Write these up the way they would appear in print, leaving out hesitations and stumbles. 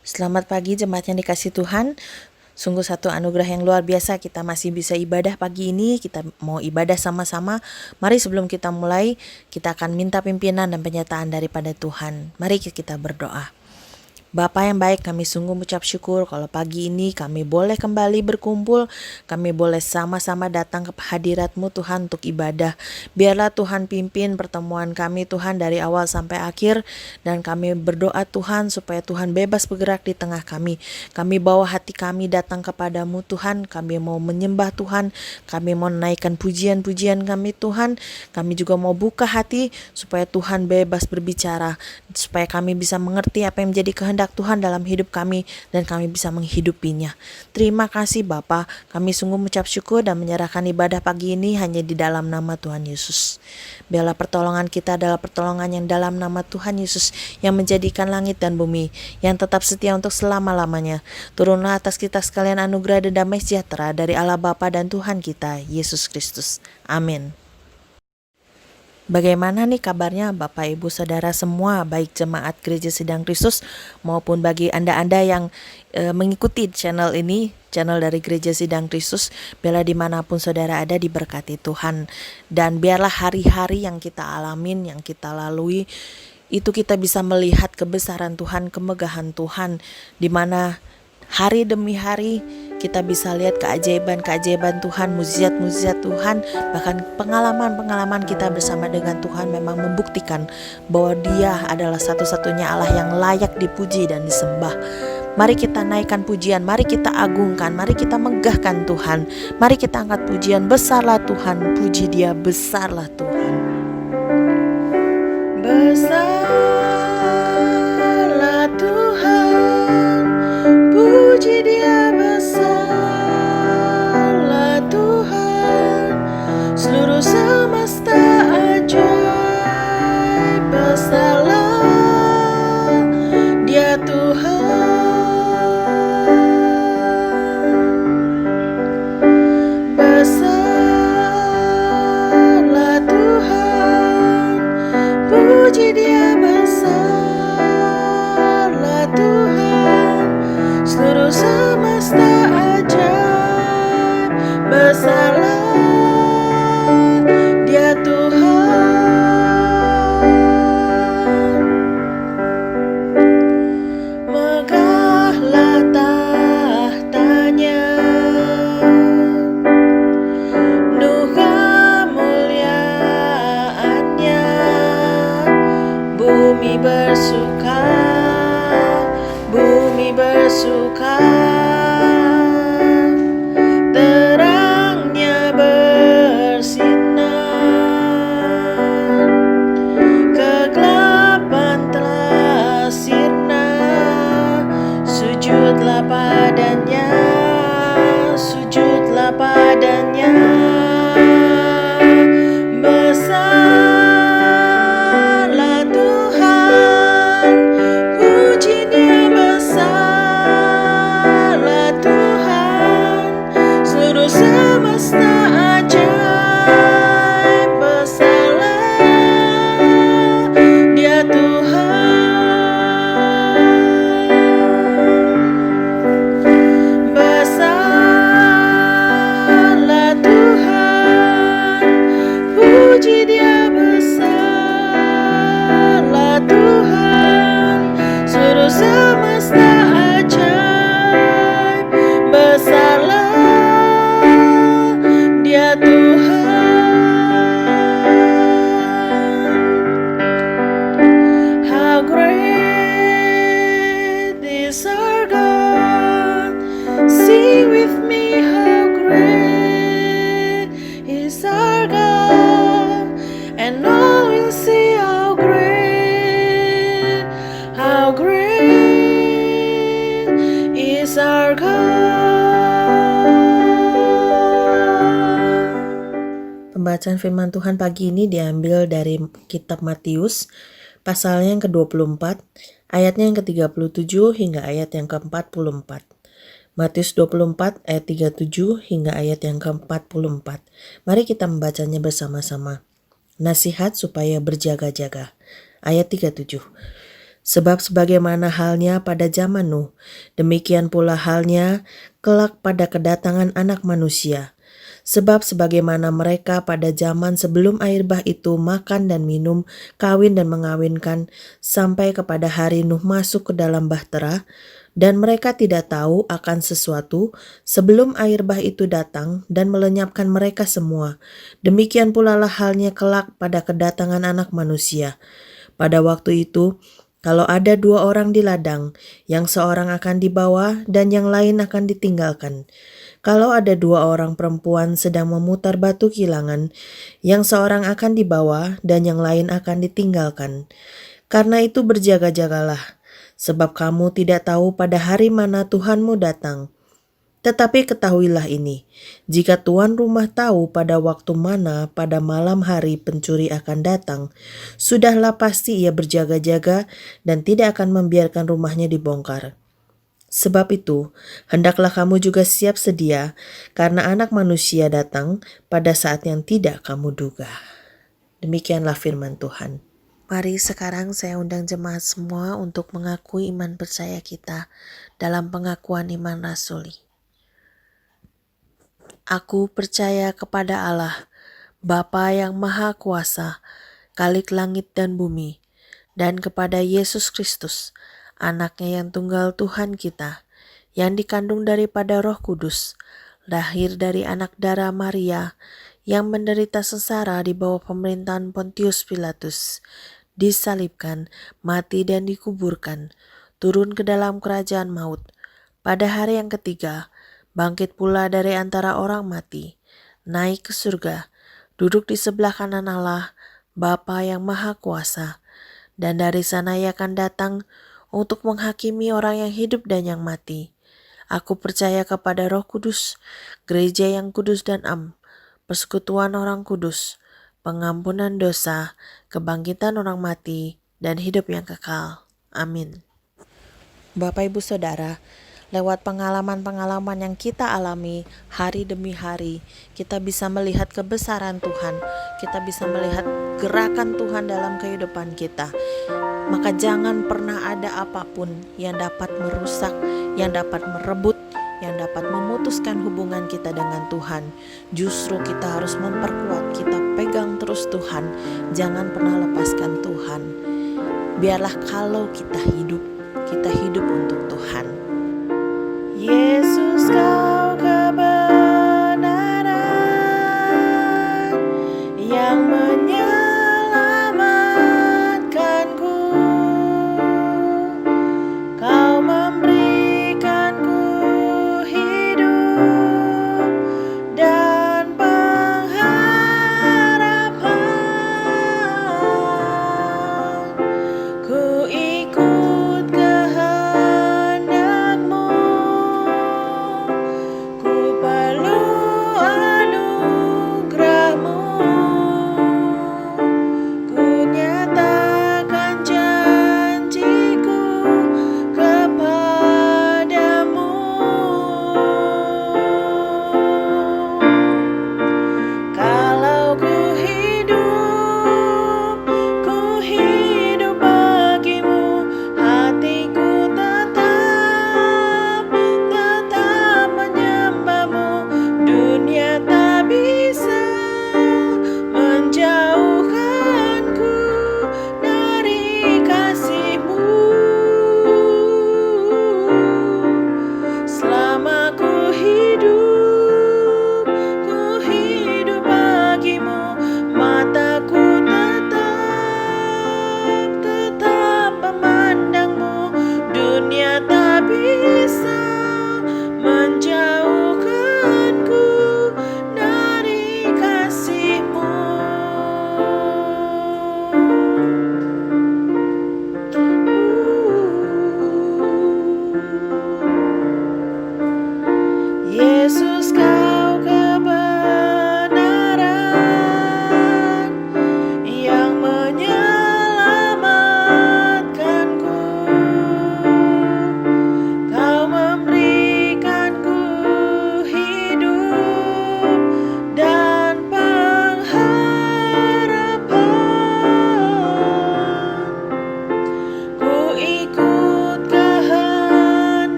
Selamat pagi jemaat yang dikasih Tuhan. Sungguh satu anugerah yang luar biasa kita masih bisa ibadah pagi ini. Kita mau ibadah sama-sama. Mari sebelum kita mulai, kita akan minta pimpinan dan penyertaan daripada Tuhan. Mari kita berdoa. Bapa yang baik, kami sungguh mengucap syukur kalau pagi ini kami boleh kembali berkumpul, kami boleh sama-sama datang ke hadirat-Mu Tuhan untuk ibadah. Biarlah Tuhan pimpin pertemuan kami Tuhan dari awal sampai akhir, dan kami berdoa Tuhan supaya Tuhan bebas bergerak di tengah kami. Kami bawa hati kami datang kepadamu Tuhan, kami mau menyembah Tuhan, kami mau menaikkan pujian-pujian kami Tuhan, kami juga mau buka hati supaya Tuhan bebas berbicara, supaya kami bisa mengerti apa yang menjadi kehendak Tuhan dalam hidup kami dan kami bisa menghidupinya. Terima kasih Bapa, kami sungguh mengucap syukur dan menyerahkan ibadah pagi ini hanya di dalam nama Tuhan Yesus. Biarlah pertolongan kita adalah pertolongan yang dalam nama Tuhan Yesus yang menjadikan langit dan bumi, yang tetap setia untuk selama-lamanya. Turunlah atas kita sekalian anugerah dan damai sejahtera dari Allah Bapa dan Tuhan kita, Yesus Kristus. Amin. Bagaimana nih kabarnya Bapak Ibu Saudara semua, baik jemaat Gereja Sidang Kristus maupun bagi Anda-Anda yang mengikuti channel ini, channel dari Gereja Sidang Kristus. Biarlah dimanapun saudara ada diberkati Tuhan, dan biarlah hari-hari yang kita alamin, yang kita lalui, itu kita bisa melihat kebesaran Tuhan, kemegahan Tuhan, di mana hari demi hari kita bisa lihat keajaiban-keajaiban Tuhan, mukjizat-mukjizat Tuhan, bahkan pengalaman-pengalaman kita bersama dengan Tuhan memang membuktikan bahwa Dia adalah satu-satunya Allah yang layak dipuji dan disembah. Mari kita naikkan pujian, mari kita agungkan, mari kita megahkan Tuhan, mari kita angkat pujian. Besarlah Tuhan, puji Dia, besarlah Tuhan. Besarlah Tuhan, puji Dia, besarlah Tuhan, seluruh semesta ajaib, besarlah Dia Tuhan. Besarlah Tuhan, puji Dia, besarlah Tuhan, seluruh semesta ajaib, besarlah Dia Tuhan. Megahlah tahtanya, penuh kemuliaannya, bumi bersuka, bumi bersuka, terangnya bersinar, kegelapan telah sirna, sujudlah padanya, sujudlah padanya. Besarlah Tuhan, puji Dia, besarlah Tuhan, seluruh semesta ajaib, besarlah Dia Tuhan. Besarlah Tuhan, puji Dia, besarlah Tuhan, seluruh semesta ajaib, besarlah Dia Tuhan. How great is our God, sing with me, how great is our God, and all will see how great is our God. Pembacaan firman Tuhan pagi ini diambil dari kitab Matius, pasalnya yang ke-24, ayatnya yang ke-37 hingga ayat yang ke-44. Matius 24 ayat 37 hingga ayat yang ke-44. Mari kita membacanya bersama-sama. Nasihat supaya berjaga-jaga. Ayat 37. Sebab sebagaimana halnya pada zaman Nuh, demikian pula halnya kelak pada kedatangan Anak Manusia. Sebab sebagaimana mereka pada zaman sebelum air bah itu makan dan minum, kawin dan mengawinkan, sampai kepada hari Nuh masuk ke dalam bahtera, dan mereka tidak tahu akan sesuatu sebelum air bah itu datang dan melenyapkan mereka semua. Demikian pula lah halnya kelak pada kedatangan Anak Manusia. Pada waktu itu, kalau ada dua orang di ladang, yang seorang akan dibawa dan yang lain akan ditinggalkan. Kalau ada dua orang perempuan sedang memutar batu kilangan, yang seorang akan dibawa dan yang lain akan ditinggalkan. Karena itu berjaga-jagalah, sebab kamu tidak tahu pada hari mana Tuhanmu datang. Tetapi ketahuilah ini, jika tuan rumah tahu pada waktu mana pada malam hari pencuri akan datang, sudahlah pasti ia berjaga-jaga dan tidak akan membiarkan rumahnya dibongkar. Sebab itu, hendaklah kamu juga siap sedia, karena Anak Manusia datang pada saat yang tidak kamu duga. Demikianlah firman Tuhan. Mari sekarang saya undang jemaat semua untuk mengakui iman percaya kita dalam pengakuan iman rasuli. Aku percaya kepada Allah, Bapa yang Maha Kuasa, Khalik langit dan bumi, dan kepada Yesus Kristus, Anaknya yang tunggal Tuhan kita, yang dikandung daripada Roh Kudus, lahir dari anak darah Maria, yang menderita sengsara di bawah pemerintahan Pontius Pilatus, disalibkan, mati dan dikuburkan, turun ke dalam kerajaan maut. Pada hari yang ketiga, bangkit pula dari antara orang mati, naik ke surga, duduk di sebelah kanan Allah, Bapa yang Maha Kuasa, dan dari sana ia akan datang untuk menghakimi orang yang hidup dan yang mati. Aku percaya kepada Roh Kudus, gereja yang kudus dan persekutuan orang kudus, pengampunan dosa, kebangkitan orang mati, dan hidup yang kekal. Amin. Bapak Ibu Saudara, lewat pengalaman-pengalaman yang kita alami hari demi hari, kita bisa melihat kebesaran Tuhan, kita bisa melihat gerakan Tuhan dalam kehidupan kita. Maka jangan pernah ada apapun yang dapat merusak, yang dapat merebut, yang dapat memutuskan hubungan kita dengan Tuhan. Justru kita harus memperkuat, kita pegang terus Tuhan, jangan pernah lepaskan Tuhan. Biarlah kalau kita hidup untuk Tuhan. Yesus, Kau kebenaran yang menyelamatkanku. Kau memberikanku hidup dan pengharapan. Ku ikut kehendak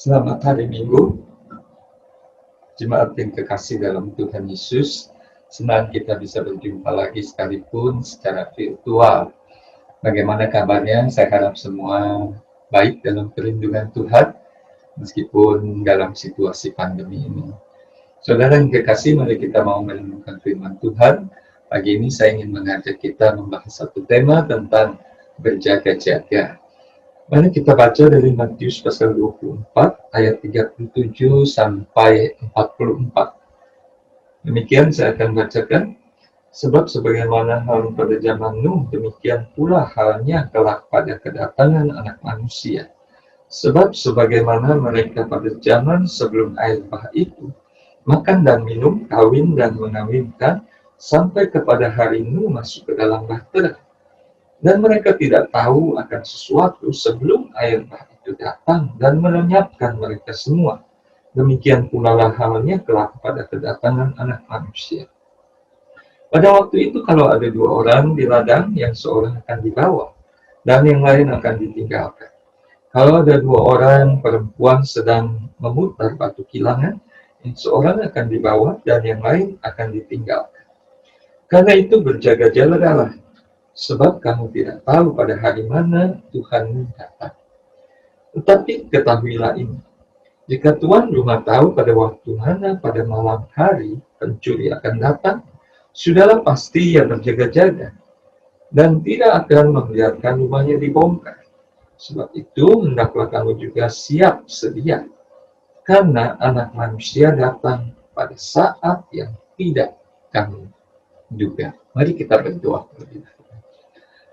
Selamat hari Minggu, jemaat yang kekasih dalam Tuhan Yesus. Senang kita bisa berjumpa lagi sekalipun secara virtual. Bagaimana kabarnya? Saya harap semua baik dalam perlindungan Tuhan, meskipun dalam situasi pandemi ini. Saudara yang kekasih, mari kita mau merenungkan firman Tuhan. Pagi ini saya ingin mengajak kita membahas satu tema tentang berjaga-jaga. Mari kita baca dari Matius pasal 24 ayat 37 sampai 44. Demikian saya akan bacakan. Sebab sebagaimana hal pada zaman Nuh, demikian pula halnya kelak pada kedatangan Anak Manusia. Sebab sebagaimana mereka pada zaman sebelum air bah itu, makan dan minum, kawin dan mengawinkan, sampai kepada hari Nuh masuk ke dalam bahtera. Dan mereka tidak tahu akan sesuatu sebelum air bah itu datang dan melenyapkan mereka semua. Demikian pula halnya kelak pada kedatangan Anak Manusia. Pada waktu itu kalau ada dua orang di ladang, yang seorang akan dibawa dan yang lain akan ditinggalkan. Kalau ada dua orang perempuan sedang memutar batu kilangan, yang seorang akan dibawa dan yang lain akan ditinggalkan. Karena itu berjaga-jagalah, sebab kamu tidak tahu pada hari mana Tuhanmu datang. Tetapi ketahuilah ini, jika tuan rumah tahu pada waktu mana pada malam hari pencuri akan datang, sudahlah pasti ia berjaga-jaga, dan tidak akan membiarkan rumahnya dibongkar. Sebab itu hendaklah kamu juga siap sedia, karena Anak Manusia datang pada saat yang tidak kamu duga. Mari kita berdoa terlebih dahulu.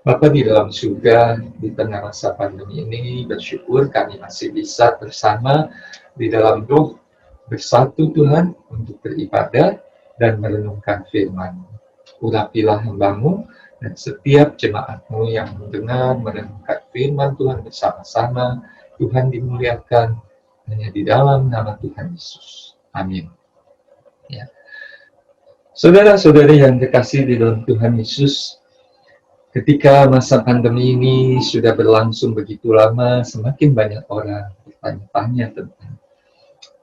Bapa di dalam surga, di tengah masa pandemi ini, bersyukur kami masih bisa bersama di dalam roh, bersatu Tuhan untuk beribadah dan merenungkan firman-Mu. Urapilah hamba-Mu dan setiap jemaat-Mu yang mendengar merenungkan firman Tuhan bersama-sama. Tuhan dimuliakan hanya di dalam nama Tuhan Yesus. Amin. Ya. Saudara-saudari yang kekasih di dalam Tuhan Yesus, ketika masa pandemi ini sudah berlangsung begitu lama, semakin banyak orang bertanya-tanya tentang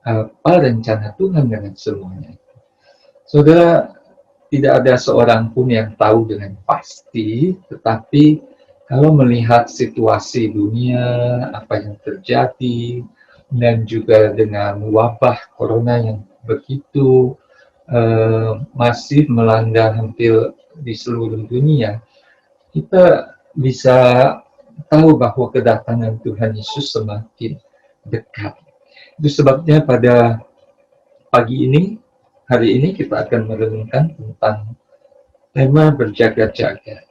apa rencana Tuhan dengan semuanya. Saudara, tidak ada seorang pun yang tahu dengan pasti, tetapi kalau melihat situasi dunia, apa yang terjadi, dan juga dengan wabah corona yang begitu masif melanda hampir di seluruh dunia, kita bisa tahu bahwa kedatangan Tuhan Yesus semakin dekat. Itu sebabnya pada pagi ini, hari ini kita akan merenungkan tentang tema berjaga-jaga.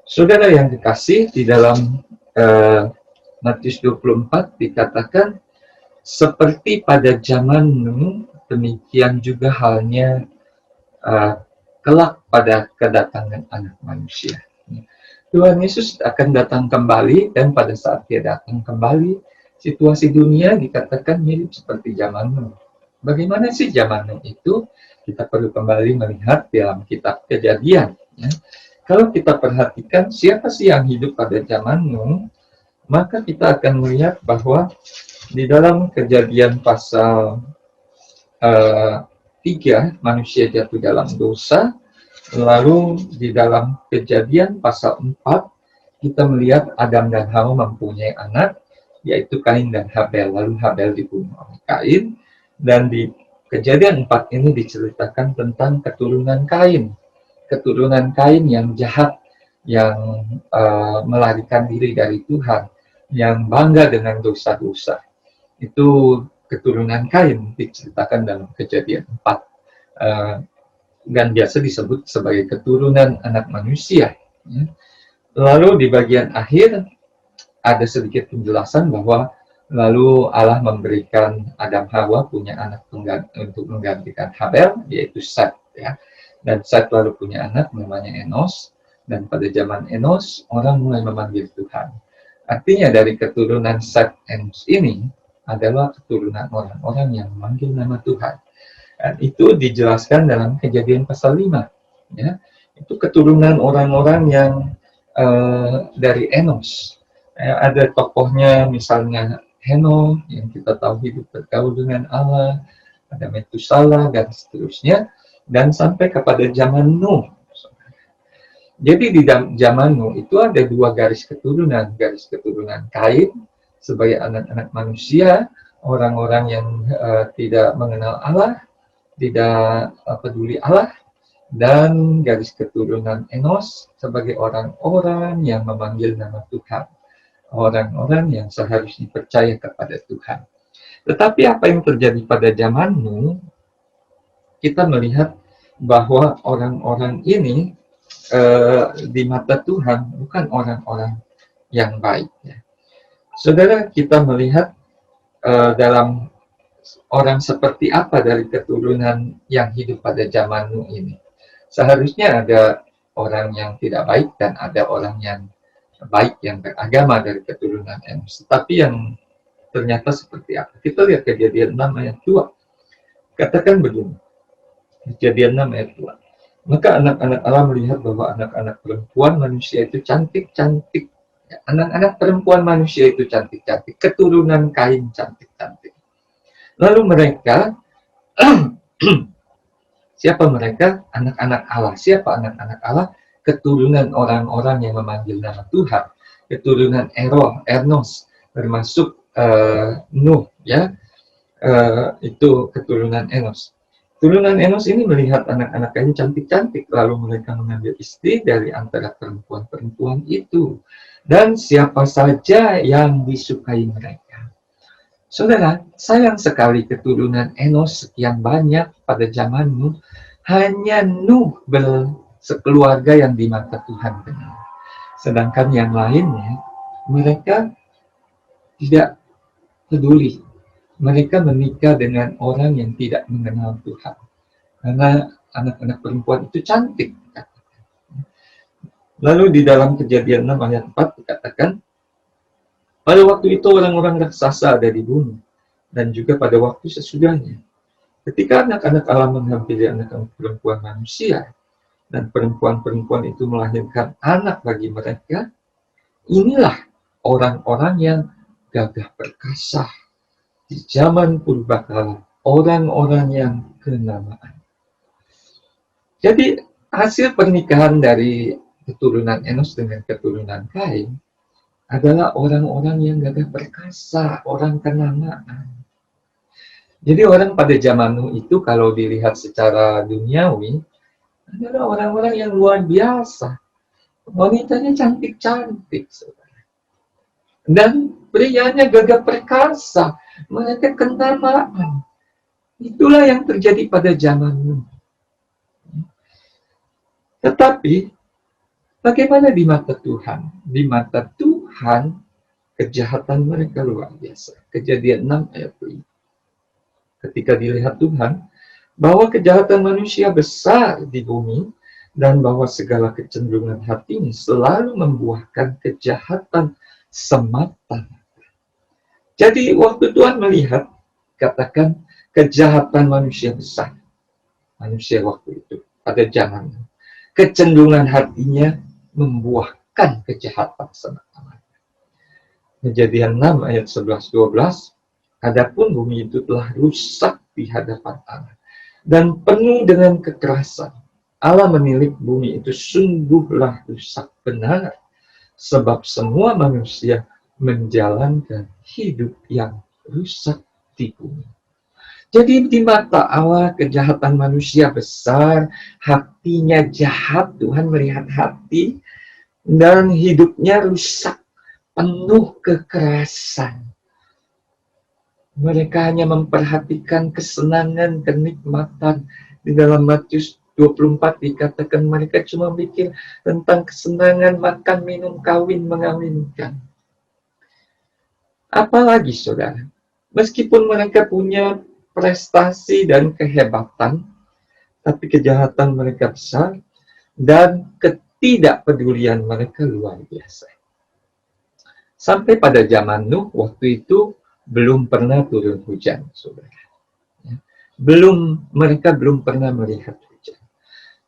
Saudara yang kekasih, di dalam Matius 24 dikatakan, seperti pada zaman Nuh, demikian juga halnya kelak pada kedatangan Anak Manusia. Tuhan Yesus akan datang kembali, dan pada saat Dia datang kembali, situasi dunia dikatakan mirip seperti zaman Nuh. Bagaimana sih zaman Nuh itu? Kita perlu kembali melihat dalam kitab Kejadian. Ya. Kalau kita perhatikan siapa sih yang hidup pada zaman Nuh, maka kita akan melihat bahwa di dalam Kejadian pasal 3, manusia jatuh dalam dosa. Lalu di dalam Kejadian pasal 4, kita melihat Adam dan Hawa mempunyai anak, yaitu Kain dan Habel. Lalu Habel dibunuh oleh Kain, dan di Kejadian 4 ini diceritakan tentang keturunan Kain. Keturunan Kain yang jahat, yang melarikan diri dari Tuhan, yang bangga dengan dosa-dosa. Itu keturunan Kain diceritakan dalam Kejadian 4. Dan biasa disebut sebagai keturunan Anak Manusia. Lalu di bagian akhir ada sedikit penjelasan bahwa lalu Allah memberikan Adam Hawa punya anak untuk menggantikan Habel, yaitu Set. Ya. Dan Set lalu punya anak namanya Enos, dan pada zaman Enos orang mulai memanggil Tuhan. Artinya dari keturunan Set Enos ini adalah keturunan orang-orang yang memanggil nama Tuhan. Dan itu dijelaskan dalam Kejadian pasal 5. Ya. Itu keturunan orang-orang yang dari Enos. Ada tokohnya misalnya Henokh yang kita tahu hidup bergaul dengan Allah, ada Metusala dan seterusnya, dan sampai kepada zaman Nuh. Jadi di zaman Nuh itu ada dua garis keturunan Kain sebagai anak-anak manusia, orang-orang yang tidak mengenal Allah, tidak peduli Allah, dan garis keturunan Enos sebagai orang-orang yang memanggil nama Tuhan, orang-orang yang seharusnya percaya kepada Tuhan. Tetapi apa yang terjadi pada zaman Nuh, kita melihat bahwa orang-orang ini di mata Tuhan bukan orang-orang yang baik. Ya. Saudara, kita melihat dalam orang seperti apa dari keturunan yang hidup pada zaman Nuh ini. Seharusnya ada orang yang tidak baik dan ada orang yang baik yang beragama dari keturunan Enos. Tetapi yang ternyata seperti apa? Kita lihat Kejadian 6 ayat 2. Katakan begini. Kejadian 6 ayat 2. Maka anak-anak Allah melihat bahwa anak-anak perempuan manusia itu cantik-cantik. Anak-anak perempuan manusia itu cantik-cantik. Keturunan Kain cantik-cantik. Lalu mereka, siapa mereka? Anak-anak Allah. Siapa anak-anak Allah? Keturunan orang-orang yang memanggil nama Tuhan. Keturunan Enos, termasuk Nuh, ya. Itu keturunan Enos. Keturunan Enos ini melihat anak-anak Kain cantik-cantik, lalu mereka mengambil istri dari antara perempuan-perempuan itu. Dan siapa saja yang disukai mereka. Saudara, sayang sekali keturunan Enos sekian banyak pada zaman Nuh, hanya Nuh sekeluarga yang di mata Tuhan benar. Sedangkan yang lainnya, mereka tidak peduli. Mereka menikah dengan orang yang tidak mengenal Tuhan. Karena anak-anak perempuan itu cantik. Lalu di dalam Kejadian 6 ayat 4 dikatakan, pada waktu itu orang-orang raksasa ada di bumi, dan juga pada waktu sesudahnya. Ketika anak-anak Allah menghampiri anak-anak perempuan manusia, dan perempuan-perempuan itu melahirkan anak bagi mereka, inilah orang-orang yang gagah perkasa di zaman purbakala, orang-orang yang kenamaan. Jadi hasil pernikahan dari keturunan Enos dengan keturunan Kain adalah orang-orang yang gagah perkasa, orang kenamaan. Jadi orang pada zaman Nuh itu kalau dilihat secara duniawi adalah orang-orang yang luar biasa. Wanitanya cantik-cantik, saudara. Dan prianya gagah perkasa, mereka kenamaan. Itulah yang terjadi pada zaman Nuh. Tetapi bagaimana di mata Tuhan? Di mata Tuhan, kejahatan mereka luar biasa. Kejadian 6 ayat 5. Ketika dilihat Tuhan, bahwa kejahatan manusia besar di bumi, dan bahwa segala kecenderungan hatinya selalu membuahkan kejahatan semata. Jadi waktu Tuhan melihat, katakan, kejahatan manusia besar. Manusia waktu itu, pada zaman. Kecenderungan hatinya membuahkan kejahatan semata-mata. Kejadian 6 ayat 11-12, adapun bumi itu telah rusak di hadapan Allah dan penuh dengan kekerasan. Allah menilik bumi itu sungguhlah rusak benar, sebab semua manusia menjalankan hidup yang rusak di bumi. Jadi di mata Allah kejahatan manusia besar, hatinya jahat, Tuhan melihat hati, dan hidupnya rusak, penuh kekerasan. Mereka hanya memperhatikan kesenangan, kenikmatan. Di dalam Matius 24 dikatakan mereka cuma mikir tentang kesenangan, makan, minum, kawin, mengawinkan. Apalagi saudara, meskipun mereka punya prestasi dan kehebatan, tapi kejahatan mereka besar dan ketidakpedulian mereka luar biasa. Sampai pada zaman Nuh, waktu itu belum pernah turun hujan, saudara. Mereka belum pernah melihat hujan.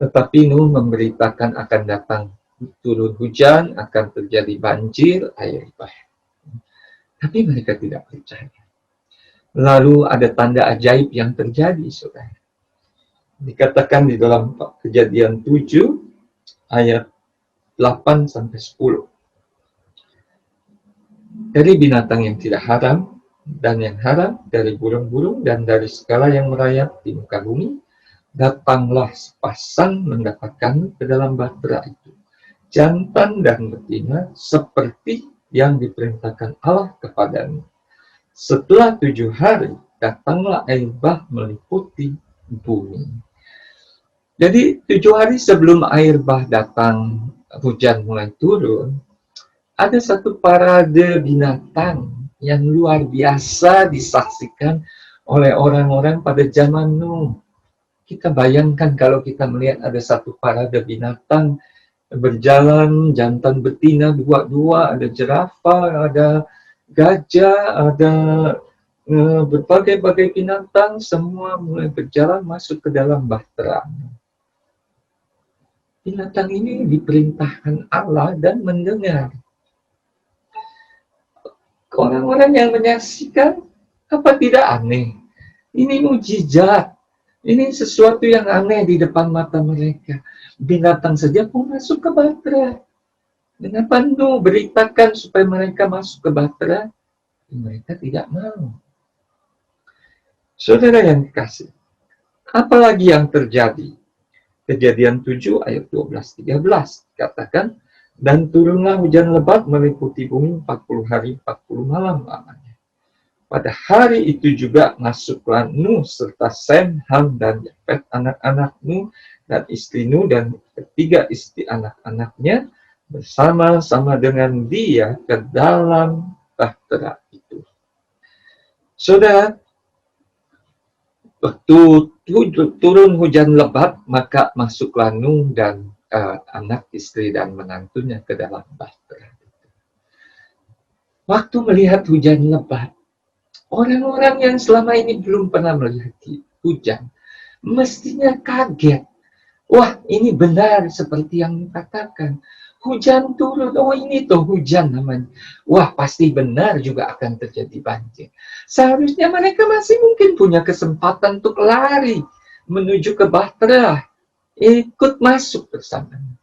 Tetapi Nuh memberitakan akan datang turun hujan, akan terjadi banjir, air bah. Tapi mereka tidak percaya. Lalu ada tanda ajaib yang terjadi, saudara. Dikatakan di dalam Kejadian 7 ayat 8 sampai 10. Dari binatang yang tidak haram dan yang haram, dari burung-burung dan dari segala yang merayap di muka bumi, datanglah sepasang mendapatkan ke dalam bahtera itu, jantan dan betina, seperti yang diperintahkan Allah kepadanya. Setelah 7 hari, datanglah air bah meliputi bumi. Jadi 7 hari sebelum air bah datang, hujan mulai turun, ada satu parade binatang yang luar biasa disaksikan oleh orang-orang pada zaman Nuh. Kita bayangkan kalau kita melihat ada satu parade binatang berjalan, jantan betina dua-dua, ada jerapah, ada gajah, ada berbagai-bagai binatang, semua mulai berjalan masuk ke dalam bahtera. Binatang ini diperintahkan Allah dan mendengar. Orang-orang yang menyaksikan, apa tidak aneh? Ini mujizat. Ini sesuatu yang aneh di depan mata mereka. Binatang saja pun masuk ke bahtera. Kenapa Nuh beritakan supaya mereka masuk ke bahtera? Mereka tidak mau. Saudara yang dikasih, apalagi yang terjadi? Kejadian 7 ayat 12-13 katakan, dan turunlah hujan lebat meliputi bumi 40 hari 40 malam lamanya. Pada hari itu juga masuklah Nuh serta Sem, Ham, dan Yafet, anak-anak Nuh, dan istri Nuh, dan ketiga istri anak-anaknya, bersama-sama dengan dia ke dalam bahtera itu. Saudara, waktu turun hujan lebat, maka masuklah Nuh dan anak, istri, dan menantunya ke dalam bahtera. Waktu melihat hujan lebat, orang-orang yang selama ini belum pernah melihat hujan, mestinya kaget. Wah, ini benar seperti yang dikatakan. Hujan turun, oh ini tuh hujan namanya. Wah, pasti benar juga akan terjadi banjir. Seharusnya mereka masih mungkin punya kesempatan untuk lari menuju ke bahtera, ikut masuk bersamanya.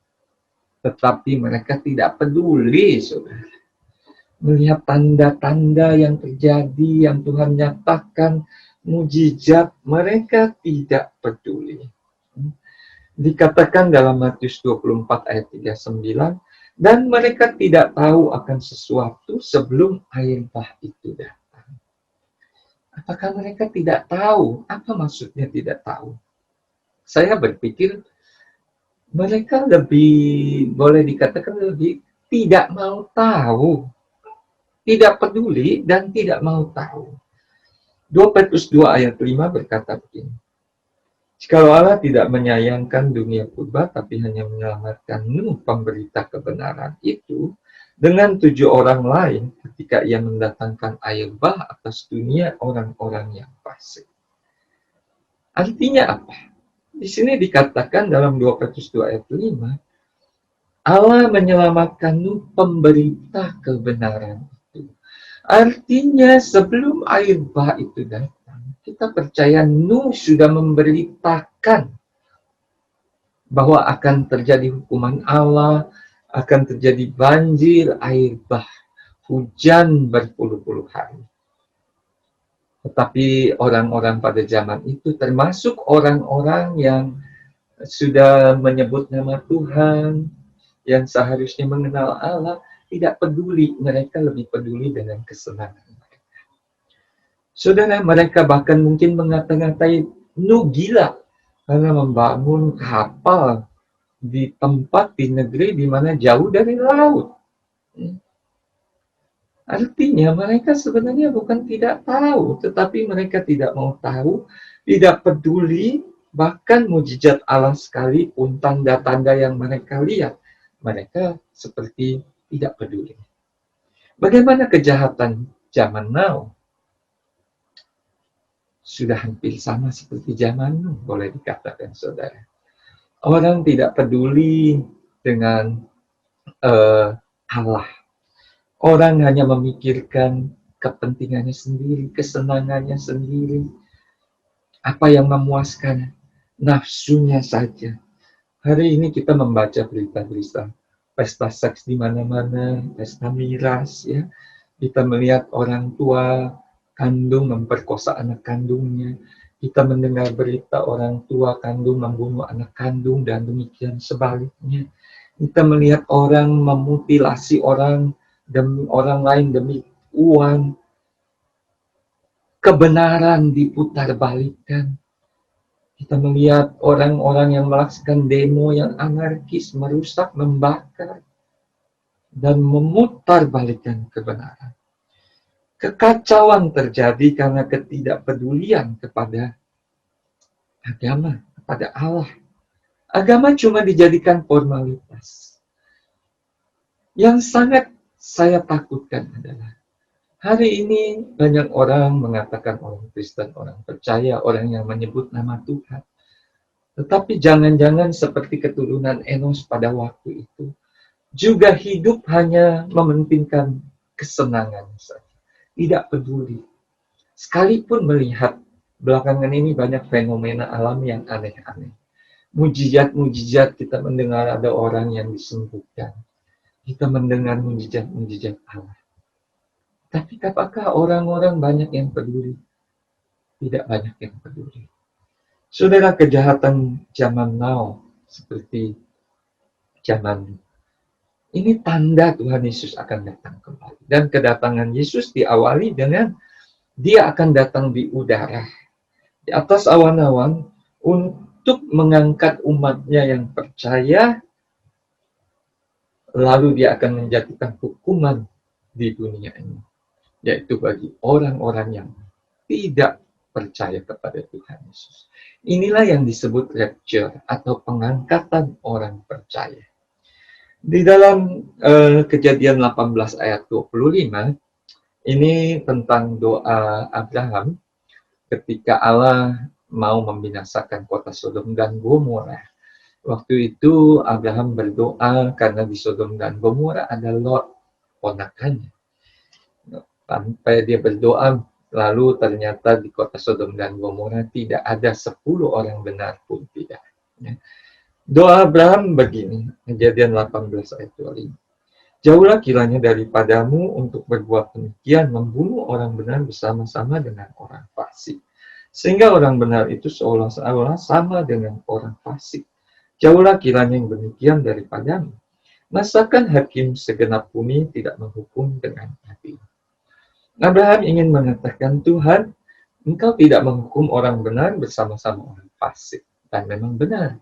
Tetapi mereka tidak peduli, saudara. Melihat tanda-tanda yang terjadi, yang Tuhan nyatakan, mujizat, mereka tidak peduli. Dikatakan dalam Matius 24 ayat 39, dan mereka tidak tahu akan sesuatu sebelum air bah itu datang. Apakah mereka tidak tahu? Apa maksudnya tidak tahu? Saya berpikir mereka lebih, boleh dikatakan lebih tidak mau tahu. Tidak peduli dan tidak mau tahu. 2 Petrus 2 ayat 5 berkata begini, jikalau Allah tidak menyayangkan dunia purba, tapi hanya menyelamatkan Nuh, pemberita kebenaran itu, dengan 7 orang lain ketika ia mendatangkan air bah atas dunia orang-orang yang fasik. Artinya apa? Di sini dikatakan dalam 2 Petrus 2 ayat 5, Allah menyelamatkan Nuh, pemberita kebenaran itu. Artinya sebelum air bah itu datang, kita percaya Nuh sudah memberitakan bahwa akan terjadi hukuman Allah, akan terjadi banjir, air bah, hujan berpuluh-puluh hari. Tetapi orang-orang pada zaman itu, termasuk orang-orang yang sudah menyebut nama Tuhan, yang seharusnya mengenal Allah, tidak peduli. Mereka lebih peduli dengan kesenangan mereka. Saudara, mereka bahkan mungkin mengata-ngatai Nuh gila karena membangun kapal di tempat, di negeri di mana jauh dari laut. Artinya mereka sebenarnya bukan tidak tahu, tetapi mereka tidak mau tahu, tidak peduli, bahkan mujizat Allah sekalipun, tanda-tanda yang mereka lihat, mereka seperti tidak peduli. Bagaimana kejahatan zaman now? Sudah hampir sama seperti zaman Nuh, boleh dikatakan, saudara. Orang tidak peduli dengan Allah. Orang hanya memikirkan kepentingannya sendiri, kesenangannya sendiri, apa yang memuaskan nafsunya saja. Hari ini kita membaca berita-berita pesta seks di mana-mana, pesta miras, ya. Kita melihat orang tua kandung memperkosa anak kandungnya. Kita mendengar berita orang tua kandung membunuh anak kandung dan demikian sebaliknya. Kita melihat orang memutilasi orang demi orang lain demi uang. Kebenaran diputarbalikkan. Kita melihat orang-orang yang melaksanakan demo yang anarkis, merusak, membakar, dan memutarbalikkan kebenaran. Kekacauan terjadi karena ketidakpedulian kepada agama, kepada Allah. Agama cuma dijadikan formalitas. Yang sangat saya takutkan adalah hari ini banyak orang mengatakan orang Kristen, orang percaya, orang yang menyebut nama Tuhan. Tetapi jangan-jangan seperti keturunan Enos pada waktu itu, juga hidup hanya mementingkan kesenangan saja. Tidak peduli. Sekalipun melihat belakangan ini banyak fenomena alam yang aneh-aneh. Mujizat-mujizat, kita mendengar ada orang yang disembuhkan. Kita mendengar mujizat-mujizat Allah. Tapi apakah orang-orang banyak yang peduli? Tidak banyak yang peduli. Saudara, kejahatan zaman now seperti zaman ini tanda Tuhan Yesus akan datang kembali. Dan kedatangan Yesus diawali dengan dia akan datang di udara, di atas awan-awan untuk mengangkat umatnya yang percaya, lalu dia akan menjatuhkan hukuman di dunia ini. Yaitu bagi orang-orang yang tidak percaya kepada Tuhan Yesus. Inilah yang disebut rapture atau pengangkatan orang percaya. Di dalam Kejadian 18 ayat 25, ini tentang doa Abraham ketika Allah mau membinasakan kota Sodom dan Gomora. Waktu itu Abraham berdoa karena di Sodom dan Gomora ada Lot, ponakannya. Sampai dia berdoa, lalu ternyata di kota Sodom dan Gomora tidak ada 10 orang benar pun tidak. Doa Abraham begini, Kejadian 18 ayat 25. Jauhlah kiranya daripadamu untuk berbuat demikian, membunuh orang benar bersama-sama dengan orang fasik. Sehingga orang benar itu seolah-olah sama dengan orang fasik. Jauhlah kiranya yang demikian daripadamu. Masakan hakim segenap bumi tidak menghukum dengan adil? Abraham ingin mengatakan, Tuhan, Engkau tidak menghukum orang benar bersama-sama orang fasik. Dan memang benar.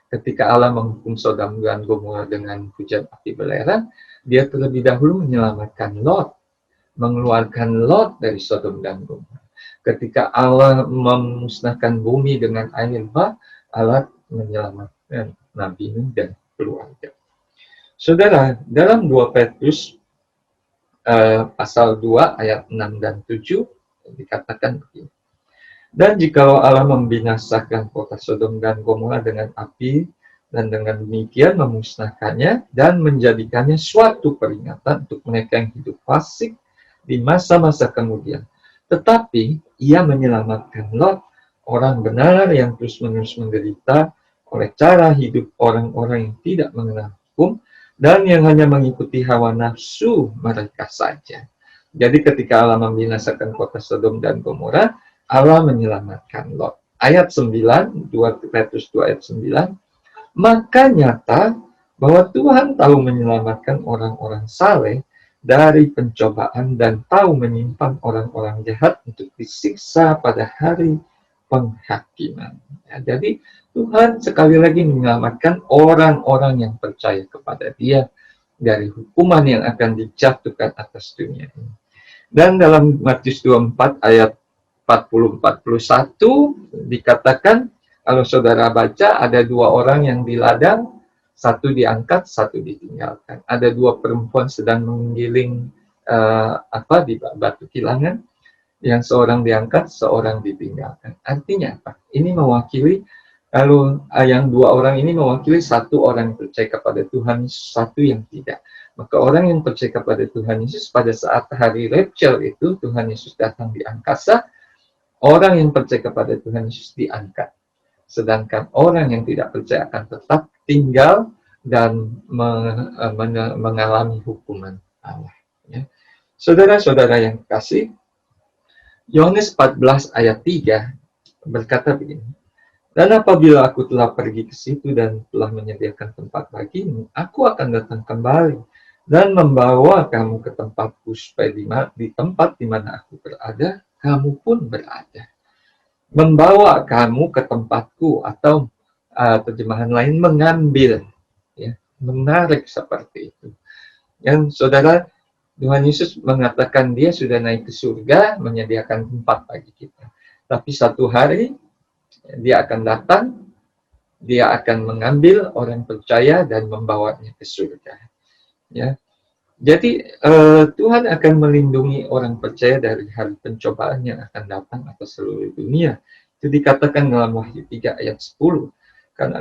Ketika Allah menghukum Sodom dan Gomora dengan hujan api belerang, dia terlebih dahulu menyelamatkan Lot. Mengeluarkan Lot dari Sodom dan Gomora. Ketika Allah memusnahkan bumi dengan air bah, Allah menyelamatkan Nabi Nuh dan keluarga. Saudara, dalam 2 Petrus pasal 2 ayat 6 dan 7 dikatakan begini. Dan jikalau Allah membinasakan kota Sodom dan Gomora dengan api dan dengan demikian memusnahkannya dan menjadikannya suatu peringatan untuk mereka yang hidup fasik di masa-masa kemudian. Tetapi ia menyelamatkan Lot, orang benar yang terus-menerus menderita oleh cara hidup orang-orang yang tidak mengenal hukum dan yang hanya mengikuti hawa nafsu mereka saja. Jadi ketika Allah membinasakan kota Sodom dan Gomora, Allah menyelamatkan Lot. Ayat 9, 2 Petrus 2 ayat 9, maka nyata bahwa Tuhan tahu menyelamatkan orang-orang saleh dari pencobaan dan tahu menyimpan orang-orang jahat untuk disiksa pada hari penghakiman. Ya, jadi Tuhan sekali lagi menyelamatkan orang-orang yang percaya kepada Dia dari hukuman yang akan dijatuhkan atas dunia ini. Dan dalam Matius 24 ayat 40-41 dikatakan, kalau saudara baca, ada 2 orang yang di ladang, satu diangkat, satu ditinggalkan. Ada 2 perempuan sedang menggiling di batu kilangan, yang seorang diangkat, seorang ditinggalkan. Artinya apa? Ini mewakili, lalu yang 2 orang ini mewakili 1 orang yang percaya kepada Tuhan, 1 yang tidak. Maka orang yang percaya kepada Tuhan Yesus pada saat hari rapture itu, Tuhan Yesus datang di angkasa, orang yang percaya kepada Tuhan Yesus diangkat. Sedangkan orang yang tidak percaya akan tetap tinggal dan mengalami hukuman Allah. Ya. Saudara-saudara yang kasih, Yohanes 14 ayat 3 berkata begini, dan apabila aku telah pergi ke situ dan telah menyediakan tempat bagimu, aku akan datang kembali dan membawa kamu ke tempatku supaya di tempat di mana aku berada, kamu pun berada. Membawa kamu ke tempatku, atau terjemahan lain mengambil, ya, menarik seperti itu. Dan saudara, Tuhan Yesus mengatakan dia sudah naik ke surga, menyediakan tempat bagi kita. Tapi satu hari dia akan datang, dia akan mengambil orang percaya dan membawanya ke surga. Ya, jadi Tuhan akan melindungi orang percaya dari hari pencobaan yang akan datang atas seluruh dunia. Itu dikatakan dalam Wahyu 3 ayat 10. Karena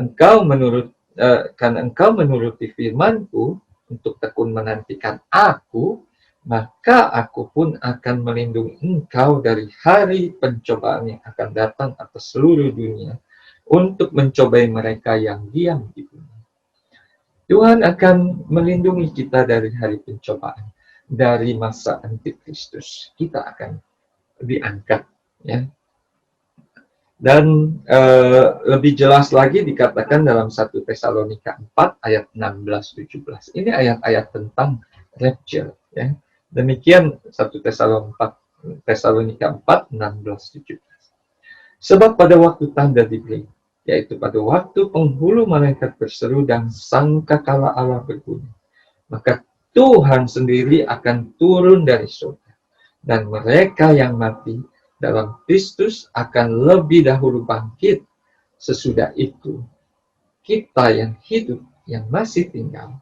engkau menuruti firman-Ku untuk tekun menantikan aku, maka aku pun akan melindungi engkau dari hari pencobaan yang akan datang atas seluruh dunia untuk mencobai mereka yang diam di bumi. Tuhan akan melindungi kita dari hari pencobaan, dari masa antikristus. Kita akan diangkat, ya. Dan lebih jelas lagi dikatakan dalam 1 Tesalonika 4 ayat 16-17. Ini ayat-ayat tentang rapture, ya. Demikian 1 Tesalonika 4 16-17. Sebab pada waktu tanda diberi, yaitu pada waktu penghulu malaikat berseru dan sangkakala Allah berbunyi, maka Tuhan sendiri akan turun dari surga, dan mereka yang mati dalam Kristus akan lebih dahulu bangkit. Sesudah itu, kita yang hidup, yang masih tinggal,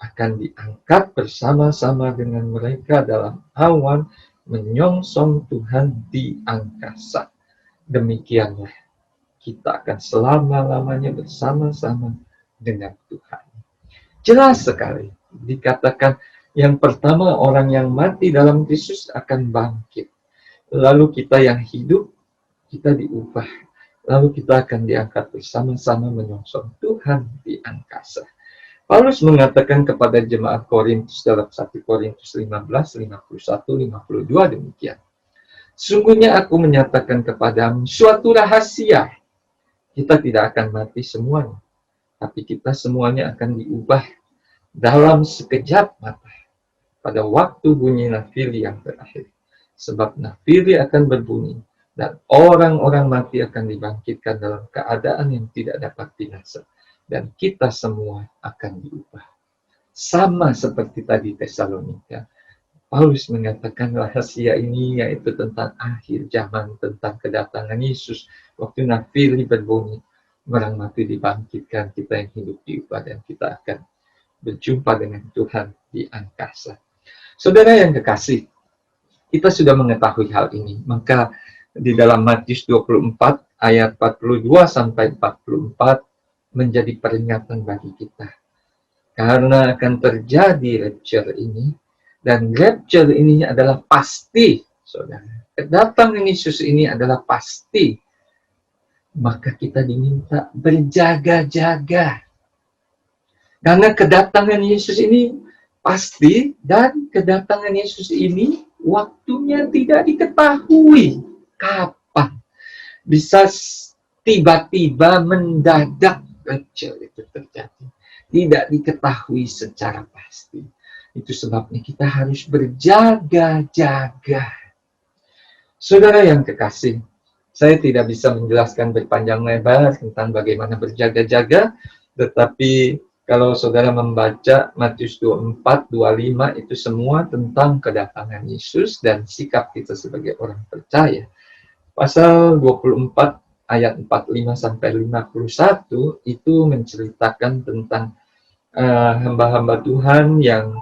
akan diangkat bersama-sama dengan mereka dalam awan menyongsong Tuhan di angkasa. Demikianlah kita akan selama-lamanya bersama-sama dengan Tuhan. Jelas sekali dikatakan yang pertama, orang yang mati dalam Kristus akan bangkit. Lalu kita yang hidup, kita diubah. Lalu kita akan diangkat bersama-sama menyongsong Tuhan di angkasa. Paulus mengatakan kepada jemaat Korintus dalam 1 Korintus 15, 51, 52 demikian. Sungguhnya aku menyatakan kepadamu suatu rahasia. Kita tidak akan mati semuanya, tapi kita semuanya akan diubah dalam sekejap mata pada waktu bunyi nafiri yang terakhir. Sebab nafiri akan berbunyi dan orang-orang mati akan dibangkitkan dalam keadaan yang tidak dapat binasa. Dan kita semua akan diubah. Sama seperti tadi Tesalonika. Paulus mengatakan rahasia ini yaitu tentang akhir zaman, tentang kedatangan Yesus. Waktu nafiri berbunyi, orang mati dibangkitkan, kita yang hidup diubah, dan kita akan berjumpa dengan Tuhan di angkasa. Saudara yang kekasih, kita sudah mengetahui hal ini. Maka di dalam Matius 24 ayat 42 sampai 44 menjadi peringatan bagi kita. Karena akan terjadi rapture ini, dan rapture ini adalah pasti, saudara. Kedatangan Yesus ini adalah pasti. Maka kita diminta berjaga-jaga. Karena kedatangan Yesus ini pasti, dan kedatangan Yesus ini waktunya tidak diketahui kapan. Bisa tiba-tiba mendadak rapture itu terjadi. Tidak diketahui secara pasti. Itu sebabnya kita harus berjaga-jaga. Saudara yang kekasih, saya tidak bisa menjelaskan berpanjang lebar tentang bagaimana berjaga-jaga, tetapi kalau saudara membaca Matius 24, 25, itu semua tentang kedatangan Yesus dan sikap kita sebagai orang percaya. Pasal 24 ayat 45 sampai 51 itu menceritakan tentang hamba-hamba Tuhan yang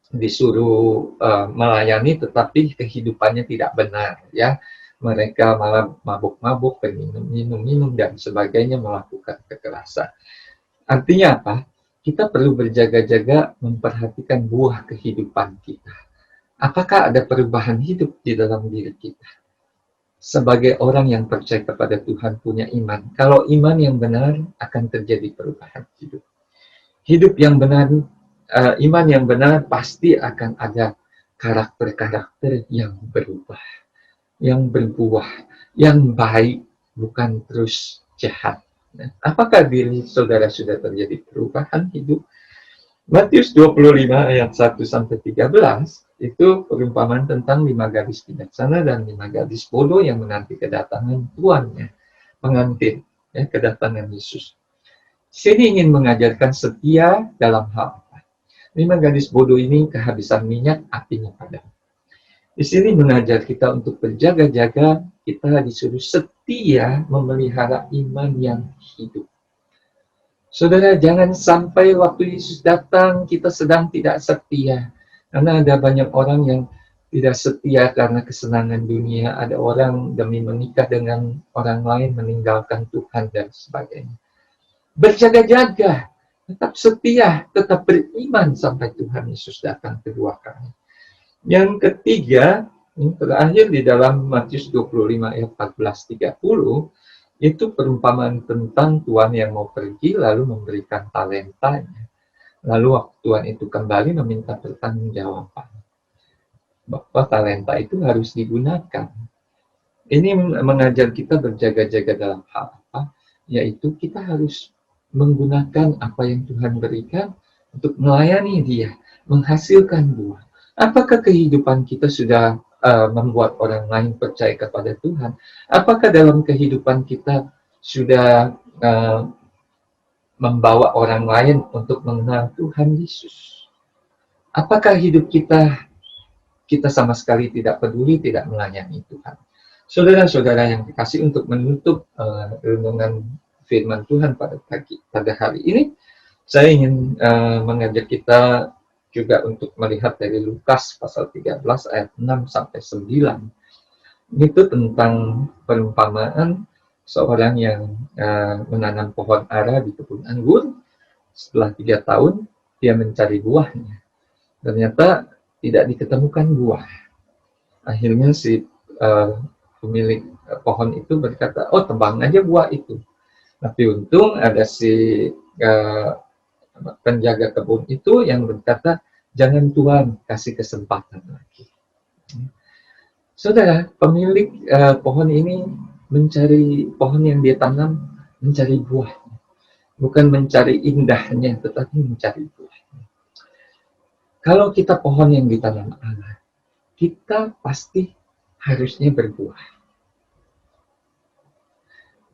disuruh melayani tetapi kehidupannya tidak benar, ya. Mereka malah mabuk-mabuk, minum-minum dan sebagainya, melakukan kekerasan. Artinya apa? kita perlu berjaga-jaga memperhatikan buah kehidupan kita. Apakah ada perubahan hidup di dalam diri kita? Sebagai orang yang percaya kepada Tuhan, punya iman. Kalau iman yang benar, akan terjadi perubahan hidup. Hidup yang benar, iman yang benar pasti akan ada karakter-karakter yang berubah, yang berbuah, yang baik, bukan terus jahat. Apakah diri saudara sudah terjadi perubahan hidup? Matius 25 ayat 1-13 itu perumpamaan tentang 5 gadis bijaksana dan 5 gadis bodoh yang menanti kedatangan tuannya, pengantin, kedatangan Yesus. Sini ingin mengajarkan setia dalam hal apa? 5 gadis bodoh ini kehabisan minyak, apinya padam. Di sini mengajar kita untuk berjaga-jaga, kita disuruh setia memelihara iman yang hidup. Saudara, jangan sampai waktu Yesus datang, kita sedang tidak setia. Karena ada banyak orang yang tidak setia karena kesenangan dunia. Ada orang demi menikah dengan orang lain, meninggalkan Tuhan dan sebagainya. Berjaga-jaga, tetap setia, tetap beriman sampai Tuhan Yesus datang kedua kali. Yang ketiga, yang terakhir di dalam Matius 25 ayat 14-30, itu perumpamaan tentang tuan yang mau pergi lalu memberikan talentanya. Lalu waktu tuan itu kembali meminta pertanggungjawaban. Bahwa talenta itu harus digunakan. Ini mengajar kita berjaga-jaga dalam hal apa? Yaitu kita harus menggunakan apa yang Tuhan berikan untuk melayani Dia, menghasilkan buah. Apakah kehidupan kita sudah membuat orang lain percaya kepada Tuhan? Apakah dalam kehidupan kita sudah membawa orang lain untuk mengenal Tuhan Yesus? Apakah hidup kita sama sekali tidak peduli, tidak melayani Tuhan? Saudara-saudara yang dikasih, untuk menutup renungan firman Tuhan pada hari ini, saya ingin mengajak kita juga untuk melihat dari Lukas pasal 13 ayat 6-9. Itu tentang perumpamaan seorang yang menanam pohon ara di kebun anggur. Setelah 3 tahun, dia mencari buahnya. Ternyata tidak diketemukan buah. Akhirnya si pemilik pohon itu berkata, oh tebang aja buah itu. Tapi untung ada si penjaga kebun itu yang berkata, jangan Tuhan kasih kesempatan lagi. Saudara, pemilik pohon ini mencari pohon yang dia tanam, mencari buahnya. Bukan mencari indahnya, tetapi mencari buahnya. Kalau kita pohon yang ditanam Allah, kita pasti harusnya berbuah.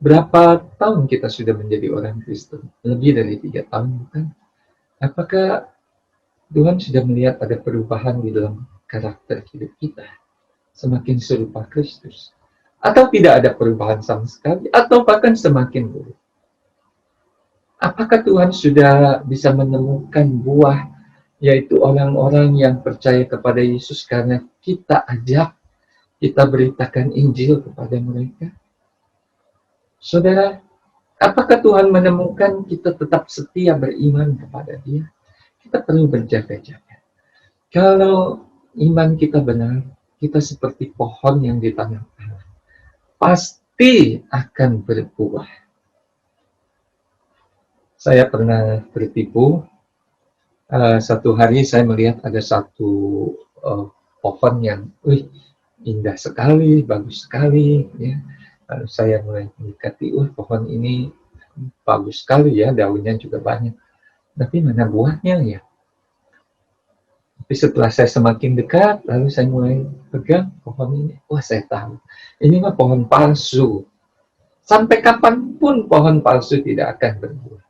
Berapa tahun kita sudah menjadi orang Kristen? Lebih dari 3 tahun, bukan? Apakah Tuhan sudah melihat ada perubahan di dalam karakter hidup kita? Semakin serupa Kristus. Atau tidak ada perubahan sama sekali? Atau bahkan semakin buruk? Apakah Tuhan sudah bisa menemukan buah, yaitu orang-orang yang percaya kepada Yesus karena kita ajak, kita beritakan Injil kepada mereka? Saudara, apakah Tuhan menemukan kita tetap setia beriman kepada Dia? Kita perlu berjaga-jaga. Kalau iman kita benar, kita seperti pohon yang ditanam Allah. Pasti akan berbuah. Saya pernah tertipu. Satu hari saya melihat ada satu pohon yang indah sekali, bagus sekali. Ya. Lalu saya mulai mendekati, pohon ini bagus sekali ya, daunnya juga banyak. Tapi mana buahnya ya? Tapi setelah saya semakin dekat, lalu saya mulai pegang pohon ini. Saya tahu. Ini mah pohon palsu. Sampai kapanpun pohon palsu tidak akan berbuah.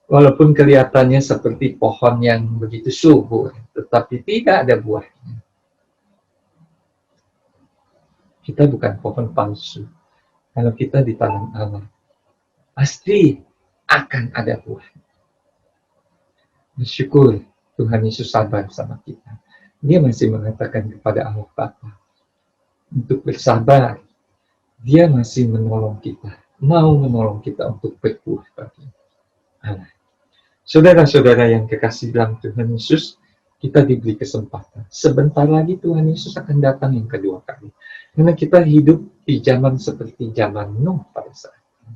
Walaupun kelihatannya seperti pohon yang begitu subur, tetapi tidak ada buahnya. Kita bukan pohon palsu. Kalau kita ditanam Allah, pasti akan ada buah. Bersyukur Tuhan Yesus sabar sama kita. Dia masih mengatakan kepada Allah Bapa untuk bersabar. Dia masih menolong kita, mau menolong kita untuk berbuah bagi Allah. Saudara-saudara yang kekasih dalam Tuhan Yesus, kita diberi kesempatan. Sebentar lagi Tuhan Yesus akan datang yang kedua kali. Karena kita hidup di zaman seperti zaman Nuh pada saat itu.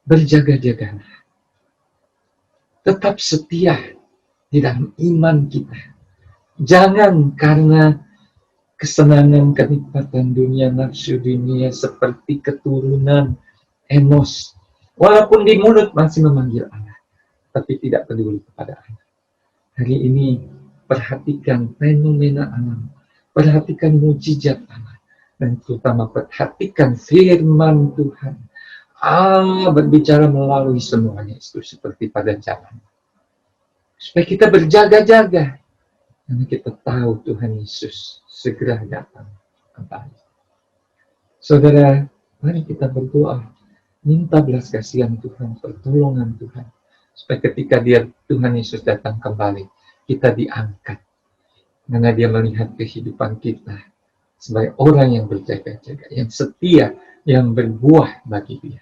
Berjaga-jagalah. Tetap setia di dalam iman kita. Jangan karena kesenangan, kenikmatan dunia, nafsu dunia seperti keturunan Enos. Walaupun di mulut masih memanggil Allah, tapi tidak peduli kepada Allah. Hari ini perhatikan fenomena alam, perhatikan mujizat Allah, dan terutama perhatikan firman Tuhan. Allah berbicara melalui semuanya itu seperti pada zaman. Supaya kita berjaga-jaga, karena kita tahu Tuhan Yesus segera datang kembali. Saudara, mari kita berdoa, minta belas kasihan Tuhan, pertolongan Tuhan, supaya ketika Tuhan Yesus datang kembali, kita diangkat. Karena dia melihat kehidupan kita sebagai orang yang berjaga-jaga, yang setia, yang berbuah bagi dia.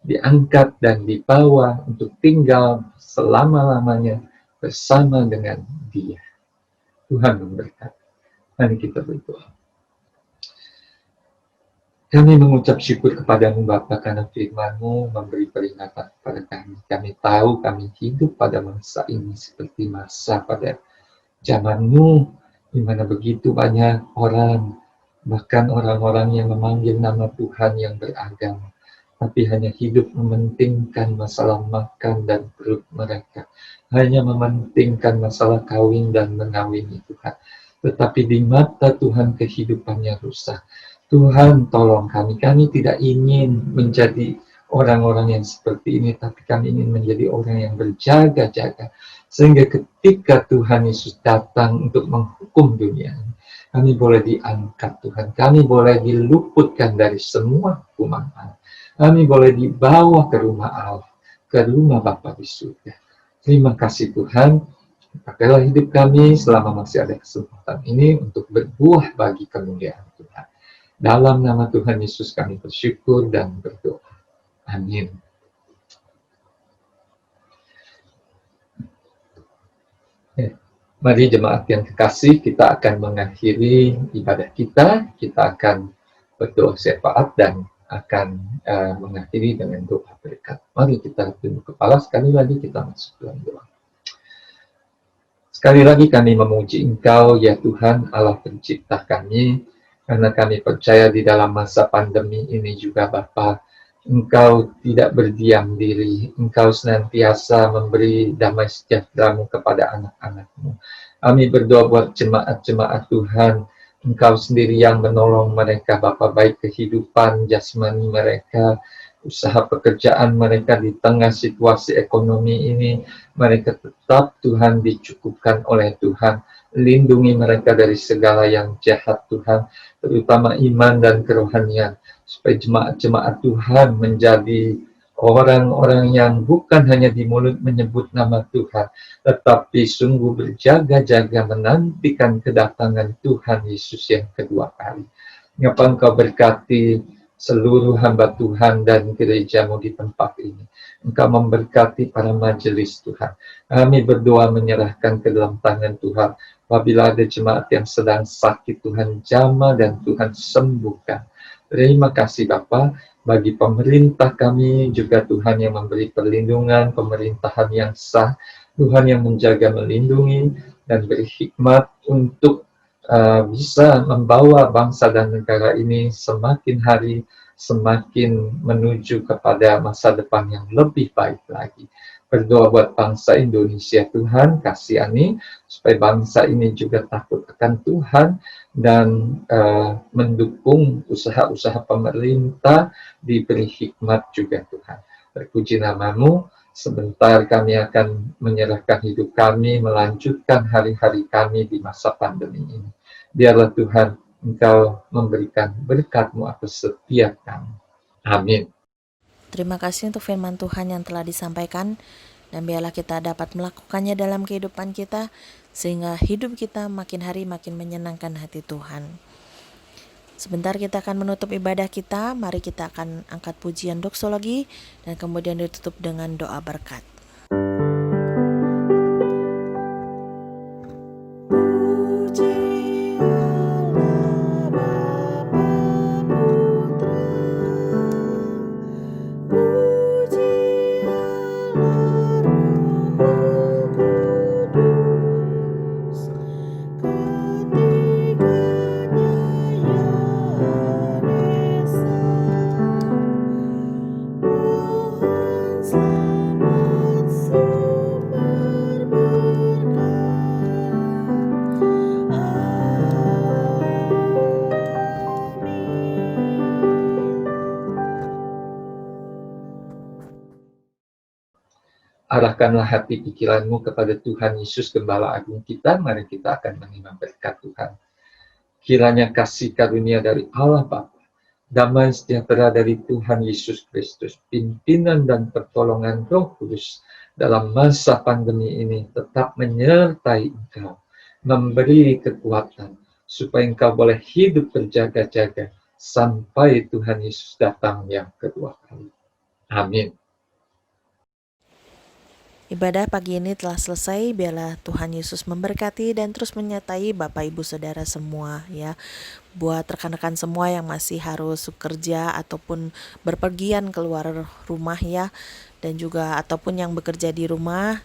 Diangkat dan dibawa untuk tinggal selama-lamanya bersama dengan dia. Tuhan memberkati. Mari kita berdoa. Kami mengucap syukur kepadamu Bapa karena firman-Mu memberi peringatan kepada kami. Kami tahu kami hidup pada masa ini seperti masa pada zaman-Mu, di mana begitu banyak orang, bahkan orang-orang yang memanggil nama Tuhan yang beragama, tapi hanya hidup mementingkan masalah makan dan perut mereka, hanya mementingkan masalah kawin dan mengawini Tuhan. Tetapi di mata Tuhan kehidupannya rusak. Tuhan tolong kami tidak ingin menjadi orang-orang yang seperti ini, tapi kami ingin menjadi orang yang berjaga-jaga. Sehingga ketika Tuhan Yesus datang untuk menghukum dunia, kami boleh diangkat Tuhan, kami boleh diluputkan dari semua hukuman Allah. Kami boleh dibawa ke rumah Allah, ke rumah Bapa di surga. Terima kasih Tuhan, pakailah hidup kami selama masih ada kesempatan ini untuk berbuah bagi kemuliaan Tuhan. Dalam nama Tuhan Yesus kami bersyukur dan berdoa. Amin. Mari jemaat yang kekasih, kita akan mengakhiri ibadah kita. Kita akan berdoa syafaat dan akan mengakhiri dengan doa berkat. Mari kita tunduk kepala, sekali lagi kita masuk dalam doa. Sekali lagi kami memuji Engkau, ya Tuhan, Allah pencipta kami, karena kami percaya di dalam masa pandemi ini juga Bapa, Engkau tidak berdiam diri, Engkau senantiasa memberi damai sejahtera-Mu kepada anak-anak-Mu. Kami berdoa buat jemaat-jemaat Tuhan, Engkau sendiri yang menolong mereka Bapa, baik kehidupan jasmani mereka, usaha pekerjaan mereka di tengah situasi ekonomi ini, mereka tetap Tuhan dicukupkan oleh Tuhan. Lindungi mereka dari segala yang jahat Tuhan, terutama iman dan kerohanian, supaya jemaat-jemaat Tuhan menjadi orang-orang yang bukan hanya di mulut menyebut nama Tuhan, tetapi sungguh berjaga-jaga menantikan kedatangan Tuhan Yesus yang kedua kali. Ngapa Engkau berkati seluruh hamba Tuhan dan gereja-Mu di tempat ini. Engkau memberkati para majelis Tuhan. Kami berdoa menyerahkan ke dalam tangan Tuhan. Apabila ada jemaat yang sedang sakit, Tuhan jamah dan Tuhan sembuhkan. Terima kasih Bapa, bagi pemerintah kami juga Tuhan yang memberi perlindungan, pemerintahan yang sah, Tuhan yang menjaga, melindungi, dan berhikmat untuk bisa membawa bangsa dan negara ini semakin hari semakin menuju kepada masa depan yang lebih baik lagi. Berdoa buat bangsa Indonesia, Tuhan kasihani supaya bangsa ini juga takut akan Tuhan dan mendukung usaha-usaha pemerintah, diberi hikmat juga Tuhan. Terpuji nama-Mu. Sebentar kami akan menyerahkan hidup kami, melanjutkan hari-hari kami di masa pandemi ini. Biarlah Tuhan, Engkau memberikan berkat-Mu atas setiap kami. Amin. Terima kasih untuk firman Tuhan yang telah disampaikan, dan biarlah kita dapat melakukannya dalam kehidupan kita, sehingga hidup kita makin hari makin menyenangkan hati Tuhan. Sebentar kita akan menutup ibadah kita. Mari kita akan angkat pujian doksologi dan kemudian ditutup dengan doa berkat. Arahkanlah hati pikiranmu kepada Tuhan Yesus Gembala Agung kita, mari kita akan menerima berkat Tuhan. Kiranya kasih karunia dari Allah Bapa, damai sejahtera dari Tuhan Yesus Kristus, pimpinan dan pertolongan Roh Kudus dalam masa pandemi ini tetap menyertai engkau, memberi kekuatan, supaya engkau boleh hidup berjaga-jaga sampai Tuhan Yesus datang yang kedua kali. Amin. Ibadah pagi ini telah selesai. Biarlah Tuhan Yesus memberkati dan terus menyertai Bapak Ibu Saudara semua ya. Buat rekan-rekan semua yang masih harus kerja ataupun berpergian keluar rumah ya, dan juga ataupun yang bekerja di rumah,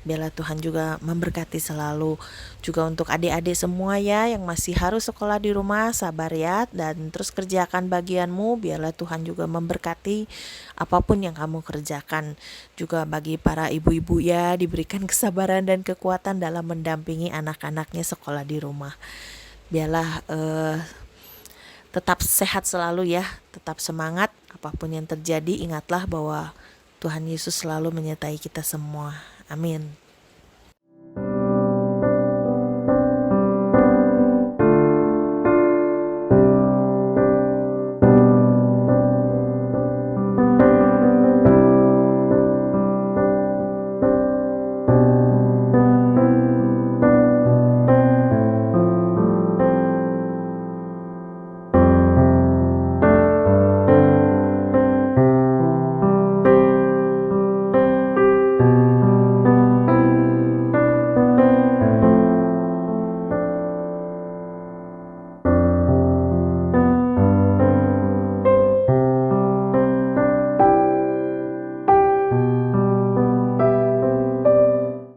biarlah Tuhan juga memberkati selalu. Juga untuk adik-adik semua ya yang masih harus sekolah di rumah, sabar ya, dan terus kerjakan bagianmu. Biarlah Tuhan juga memberkati apapun yang kamu kerjakan. Juga bagi para ibu-ibu ya, diberikan kesabaran dan kekuatan dalam mendampingi anak-anaknya sekolah di rumah. Biarlah tetap sehat selalu ya, tetap semangat apapun yang terjadi. Ingatlah bahwa Tuhan Yesus selalu menyertai kita semua. Amin.